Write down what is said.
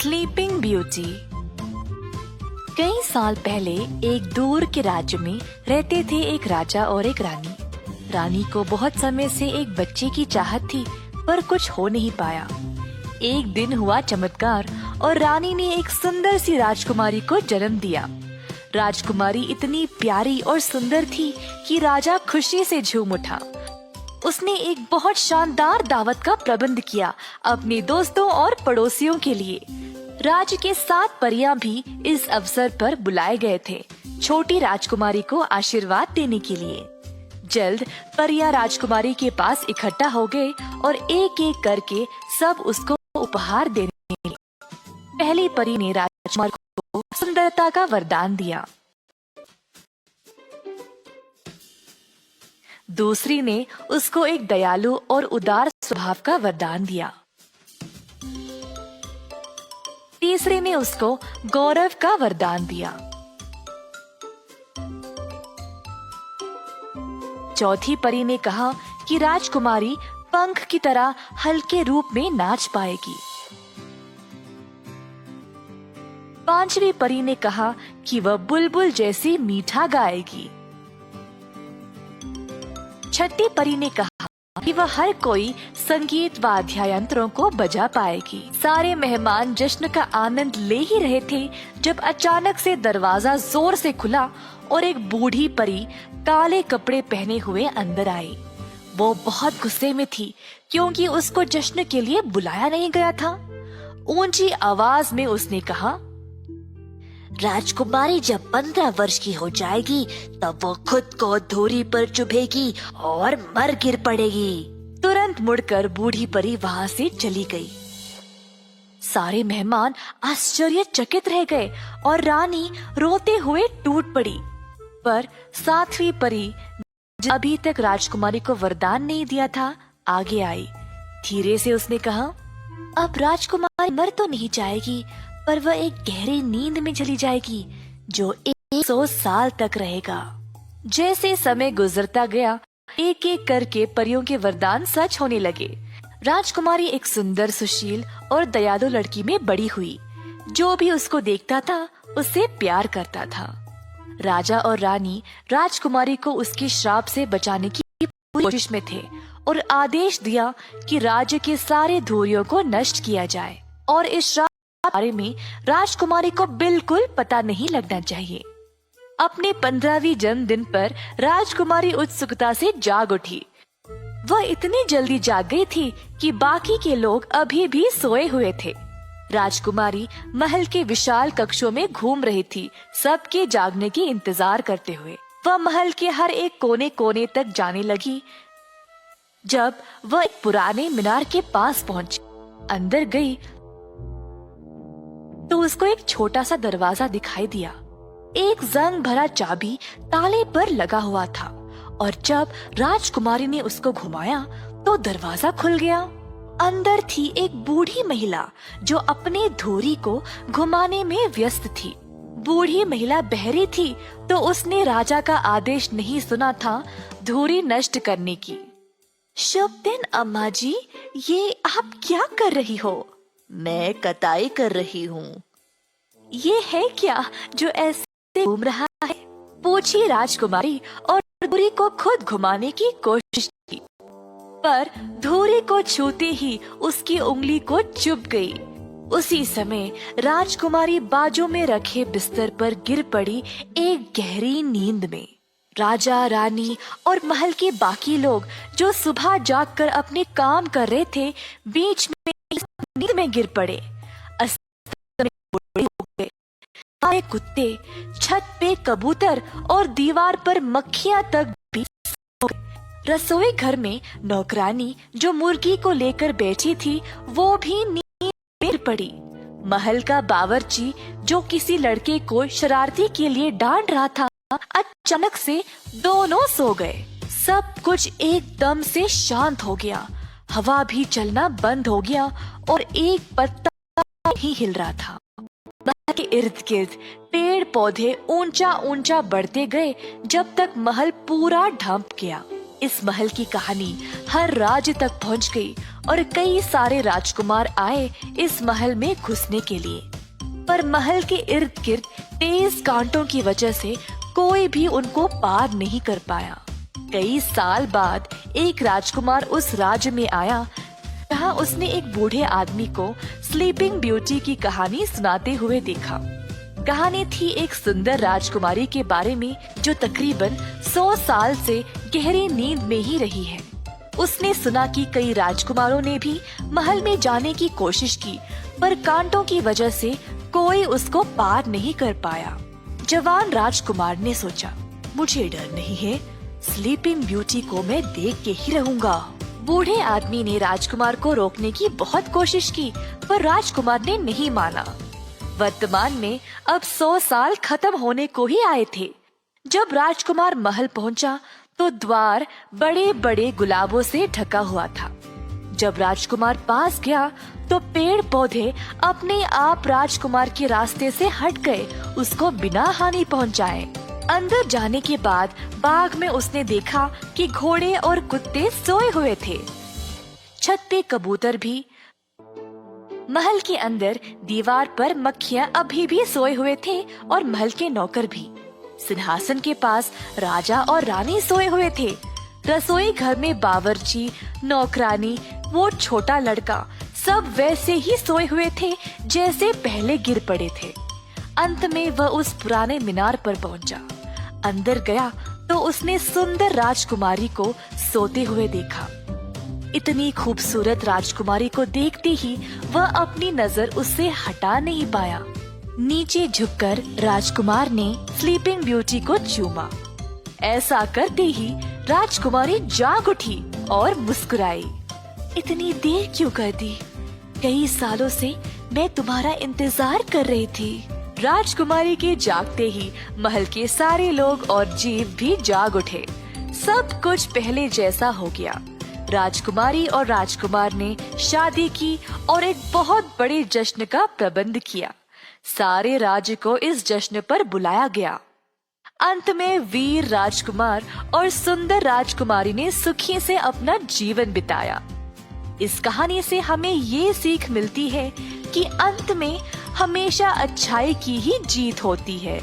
Sleeping beauty. कई साल पहले एक दूर के राज्य में रहते थे एक राजा और एक रानी। रानी को बहुत समय से एक बच्चे की चाहत थी, पर कुछ हो नहीं पाया। एक दिन हुआ चमत्कार और रानी ने एक सुंदर सी राजकुमारी को जन्म दिया। राजकुमारी इतनी प्यारी और सुंदर थी कि राजा खुशी से झूम उठा। उसने एक बहुत शानदार दावत का प्रबंध किया अपने दोस्तों और पड़ोसियों के लिए। राज्य के 7 परियां भी इस अवसर पर बुलाए गए थे, छोटी राजकुमारी को आशीर्वाद देने के लिए। जल्द परियां राजकुमारी के पास इकट्ठा हो गए और एक एक करके सब उसको उपहार देने लगे। पहली परी ने राजकुमारी को सुंदरता का वरदान दिया। दूसरी ने उसको एक दयालु और उदार स्वभाव का वरदान दिया। तीसरे ने उसको गौरव का वरदान दिया। चौथी परी ने कहा कि राजकुमारी पंख की तरह हल्के रूप में नाच पाएगी। पांचवी परी ने कहा कि वह बुलबुल जैसी मीठा गाएगी। छठी परी ने कहा कि वह हर कोई संगीत वाद्य यंत्रों को बजा पाएगी। सारे मेहमान जश्न का आनंद ले ही रहे थे जब अचानक से दरवाजा जोर से खुला और एक बूढ़ी परी काले कपड़े पहने हुए अंदर आई। वो बहुत गुस्से में थी क्योंकि उसको जश्न के लिए बुलाया नहीं गया था। ऊंची आवाज में उसने कहा, राजकुमारी जब 15 वर्ष की हो जाएगी तब वो खुद को धूरी पर चुभेगी और मर गिर पड़ेगी। तुरंत मुड़कर बूढ़ी परी वहाँ से चली गई। सारे मेहमान आश्चर्यचकित रह गए और रानी रोते हुए टूट पड़ी। पर 7वीं परी, जो अभी तक राजकुमारी को वरदान नहीं दिया था, आगे आई। धीरे से उसने कहा, अब राजकुमारी मर तो नहीं जाएगी, पर वह एक गहरी नींद में चली जाएगी जो 100 साल तक रहेगा। जैसे समय गुजरता गया, एक एक करके परियों के वरदान सच होने लगे। राजकुमारी एक सुंदर, सुशील और दयालु लड़की में बड़ी हुई। जो भी उसको देखता था उससे प्यार करता था। राजा और रानी राजकुमारी को उसके श्राप से बचाने की पूरी कोशिश में थे और आदेश दिया कि राज्य के सारे धूर्यों को नष्ट किया जाए और इस श्राप बारे में राजकुमारी को बिल्कुल पता नहीं लगना चाहिए। अपने 15वीं जन्मदिन पर राजकुमारी उत्सुकता से जाग उठी। वह इतनी जल्दी जाग गई थी कि बाकी के लोग अभी भी सोए हुए थे। राजकुमारी महल के विशाल कक्षों में घूम रही थी, सबके जागने की इंतजार करते हुए। वह महल के हर एक कोने कोने तक जाने लगी। जब वह एक पुराने मीनार के पास पहुंची, अंदर गई तो उसको एक छोटा सा दरवाजा दिखाई दिया। एक जंग भरा चाबी ताले पर लगा हुआ था और जब राजकुमारी ने उसको घुमाया तो दरवाजा खुल गया। अंदर थी एक बूढ़ी महिला जो अपने धूरी को घुमाने में व्यस्त थी। बूढ़ी महिला बहरी थी तो उसने राजा का आदेश नहीं सुना था धूरी नष्ट करने की। शुभ दिन अम्मा जी, ये आप क्या कर रही हो? मैं कटाई कर रही हूँ। ये है क्या जो ऐसे घूम रहा है? पूछी राजकुमारी और धूरी को खुद घुमाने की कोशिश की, पर धूरी को छूते ही उसकी उंगली को चुभ गई। उसी समय राजकुमारी बाजू में रखे बिस्तर पर गिर पड़ी एक गहरी नींद में। राजा, रानी और महल के बाकी लोग जो सुबह जागकर अपने काम कर रहे थे, बीच में नींद में गिर पड़े। सारे कुत्ते, छत पे कबूतर और दीवार पर मक्खियां तक भी सो गए। रसोई घर में नौकरानी जो मुर्गी को लेकर बैठी थी, वो भी नींद में गिर पड़ी। महल का बावर्ची जो किसी लड़के को शरारती के लिए डांट रहा था, अचानक से दोनों सो गए। सब कुछ एकदम से शांत हो गया। हवा भी चलना बंद हो गया और एक पत्ता भी हिल रहा था। महल के इर्द गिर्द पेड़ पौधे ऊंचा ऊंचा बढ़ते गए जब तक महल पूरा ढंप गया। इस महल की कहानी हर राज्य तक पहुंच गई और कई सारे राजकुमार आए इस महल में घुसने के लिए। पर महल के इर्द गिर्द तेज कांटों की वजह से कोई भी उनको पार नहीं कर पाया। कई साल बाद एक राजकुमार उस राज्य में आया जहाँ उसने एक बूढ़े आदमी को स्लीपिंग ब्यूटी की कहानी सुनाते हुए देखा। कहानी थी एक सुंदर राजकुमारी के बारे में जो तकरीबन 100 साल से गहरी नींद में ही रही है। उसने सुना कि कई राजकुमारों ने भी महल में जाने की कोशिश की, पर कांटों की वजह से कोई उसको पार नहीं कर पाया। जवान राजकुमार ने सोचा, मुझे डर नहीं है, स्लीपिंग ब्यूटी को मैं देख के ही रहूंगा। बूढ़े आदमी ने राजकुमार को रोकने की बहुत कोशिश की, पर राजकुमार ने नहीं माना। वर्तमान में अब 100 साल खत्म होने को ही आए थे। जब राजकुमार महल पहुंचा तो द्वार बड़े बड़े गुलाबों से ढका हुआ था। जब राजकुमार पास गया तो पेड़ पौधे अपने आप राजकुमार के रास्ते से हट गए, उसको बिना हानि पहुंचाए। अंदर जाने के बाद बाग में उसने देखा कि घोड़े और कुत्ते सोए हुए थे। छत पे कबूतर भी। महल के अंदर दीवार पर मक्खियाँ अभी भी सोए हुए थे और महल के नौकर भी। सिंहासन के पास राजा और रानी सोए हुए थे। रसोई घर में बावर्ची, नौकरानी, वो छोटा लड़का, सब वैसे ही सोए हुए थे जैसे पहले गिर पड़े थे। अंत में वह उस पुराने मीनार पर पहुंचा। अंदर गया तो उसने सुंदर राजकुमारी को सोते हुए देखा। इतनी खूबसूरत राजकुमारी को देखते ही वह अपनी नजर उससे हटा नहीं पाया। नीचे झुककर राजकुमार ने स्लीपिंग ब्यूटी को चूमा। ऐसा करते ही राजकुमारी जाग उठी और मुस्कुराई। इतनी देर क्यों कर दी? कई सालों से मैं तुम्हारा इंतजार कर रही थी। राजकुमारी के जागते ही महल के सारे लोग और जीव भी जाग उठे। सब कुछ पहले जैसा हो गया। राजकुमारी और राजकुमार ने शादी की और एक बहुत बड़े जश्न का प्रबंध किया। सारे राज्य को इस जश्न पर बुलाया गया। अंत में वीर राजकुमार और सुंदर राजकुमारी ने सुखी से अपना जीवन बिताया। इस कहानी से हमें ये सीख मिलती है कि अंत में हमेशा अच्छाई की ही जीत होती है।